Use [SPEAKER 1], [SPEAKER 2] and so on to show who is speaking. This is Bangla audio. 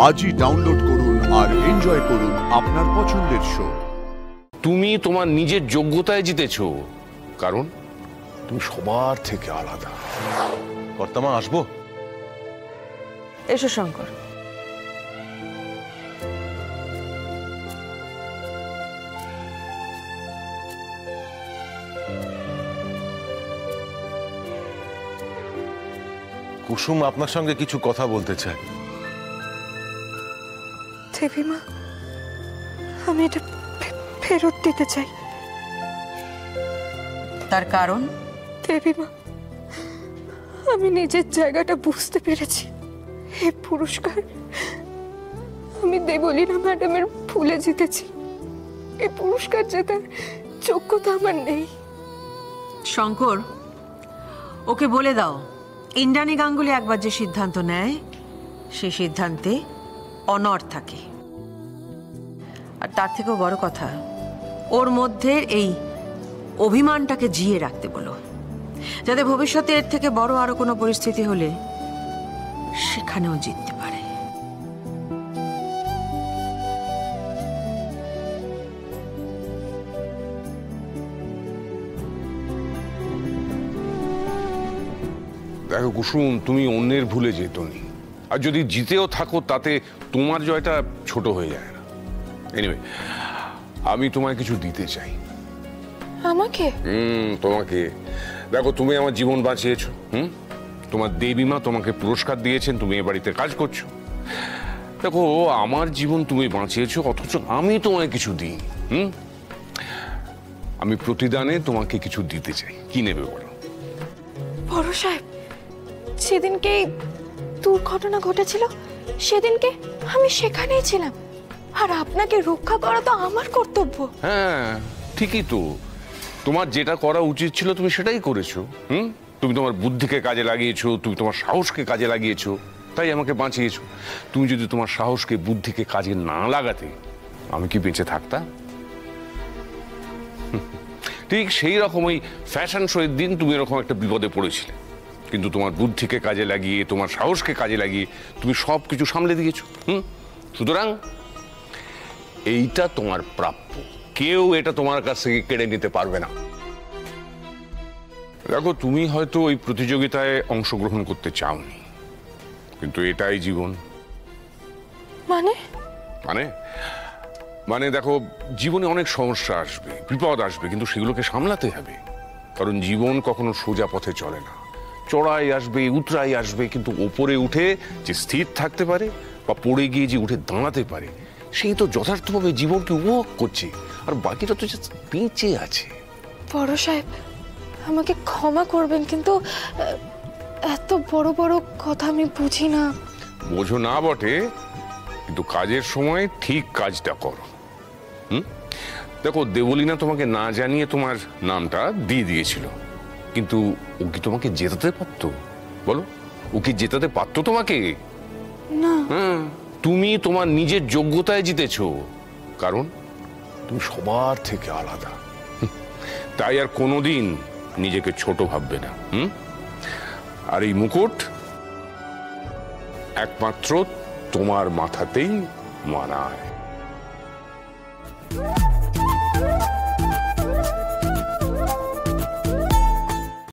[SPEAKER 1] আজই ডাউনলোড করুন আর এনজয় করুন আপনার পছন্দের শো।
[SPEAKER 2] তুমি তোমার নিজের যোগ্যতায় জিতেছো, কারণ তুমি সবার থেকে আলাদা।
[SPEAKER 3] কর্তামা, আসবো?
[SPEAKER 4] এসো শঙ্কর।
[SPEAKER 3] কুসুম আপনার সঙ্গে কিছু কথা বলতে চায়।
[SPEAKER 5] দেবীমা, আমি এটা ফেরত দিতে চাই।
[SPEAKER 4] তার কারণ?
[SPEAKER 5] দেবীমা, আমি নিজের জায়গাটা বুঝতে পেরেছি। এই পুরস্কার আমি দেবলীনা ম্যাডামের ভুলে জিতেছি। এই পুরস্কার জেতার যোগ্যতা আমার নেই।
[SPEAKER 4] শঙ্কর, ওকে বলে দাও, ইন্দ্রাণী গাঙ্গুলি একবার যে সিদ্ধান্ত নেয় সে সিদ্ধান্তে অনড় থাকে। আর তার থেকেও বড় কথা, ওর মধ্যে এই অভিমানটাকে জিয়ে রাখতে বলো, যাতে ভবিষ্যতে এর থেকে বড় আরো কোনো পরিস্থিতি হলে সেখানেও জিততে পারে।
[SPEAKER 2] দেখো কুসুম, তুমি অন্যের ভুলে যেতনি, আর যদি জিতেও থাকো তাতে তোমার জয়টা ছোট হয়ে যায় না। এনিওয়ে, আমি তোমায় কিছু দিতে চাই।
[SPEAKER 5] আমাকে?
[SPEAKER 2] তোমাকে। দেখো, তুমি আমার জীবন বাঁচিয়েছো। তোমার দেবীমা তোমাকে পুরস্কার দিয়েছেন, তুমি এ বাড়িতে কাজ করছো। দেখো, আমার জীবন তুমি বাঁচিয়েছো, অথচ আমি তোমায় কিছু দিই। আমি প্রতিদানে তোমাকে কিছু দিতে চাই। কি নেবে বলো?
[SPEAKER 5] বড় সাহেব, সেদিনকে দুর্ঘটনা ঘটেছিল, সেদিনকে আমি সেখানেই ছিলাম, আর আপনাকে রক্ষা করা তো আমার কর্তব্য।
[SPEAKER 2] হ্যাঁ, ঠিকই তো। তোমার যেটা করা উচিত ছিল তুমি সেটাই করেছো। তুমি তোমার বুদ্ধিকে কাজে লাগিয়েছো, তুমি তোমার সাহসকে কাজে লাগিয়েছো, তাই আমাকে বাঁচিয়েছো। তুমি যদি তোমার সাহসকে বুদ্ধিকে কাজে না লাগাতে, আমি কি বেঁচে থাকতাম? ঠিক সেই রকম ওই ফ্যাশন শোয়ের দিন তুমি এরকম একটা বিপদে পড়েছিলে, কিন্তু তোমার বুদ্ধিকে কাজে লাগিয়ে, তোমার সাহসকে কাজে লাগিয়ে তুমি সব কিছু সামলে দিয়েছো। সুতরাং এইটা তোমার প্রাপ্য, কেউ এটা তোমার কাছ থেকে কেড়ে নিতে পারবে না। দেখো, তুমি হয়তো ওই প্রতিযোগিতায় অংশগ্রহণ করতে চাওনি, কিন্তু এটাই জীবন।
[SPEAKER 5] মানে?
[SPEAKER 2] মানে মানে দেখো, জীবনে অনেক সমস্যা আসবে, বিপদ আসবে, কিন্তু সেগুলোকে সামলাতে হবে। কারণ জীবন কখনো সোজা পথে চলে না। চড়াই আসবে, উতরাই আসবে, কিন্তু ওপরে উঠে যে স্থির থাকতে পারে বা পড়ে গিয়ে যে উঠে দাঁড়াতে পারে, সেই তো যথার্থভাবে জীবনকে উপভোগ করছে, আর বাকিটা তো বেঁচে আছে।
[SPEAKER 5] বড় সাহেব, আমাকে ক্ষমা করবেন, কিন্তু এত বড় বড় কথা আমি বুঝি না।
[SPEAKER 2] বোঝো না বটে, কিন্তু কাজের সময় ঠিক কাজটা করো। দেখো, দেবলীনা তোমাকে না জানিয়ে তোমার নামটা দিয়ে দিয়েছিল, কিন্তু ও কি তোমাকে জেতাতে পারতো? বলো, ও কি জেতাতে পারতো তোমাকে?
[SPEAKER 5] না।
[SPEAKER 2] তুমি তোমার নিজের যোগ্যতায় জিতেছো, কারণ তুমি সবার থেকে আলাদা। তাই আর কোনোদিন নিজেকে ছোট ভাববে না। আর এই মুকুট একমাত্র তোমার মাথাতেই মানায়।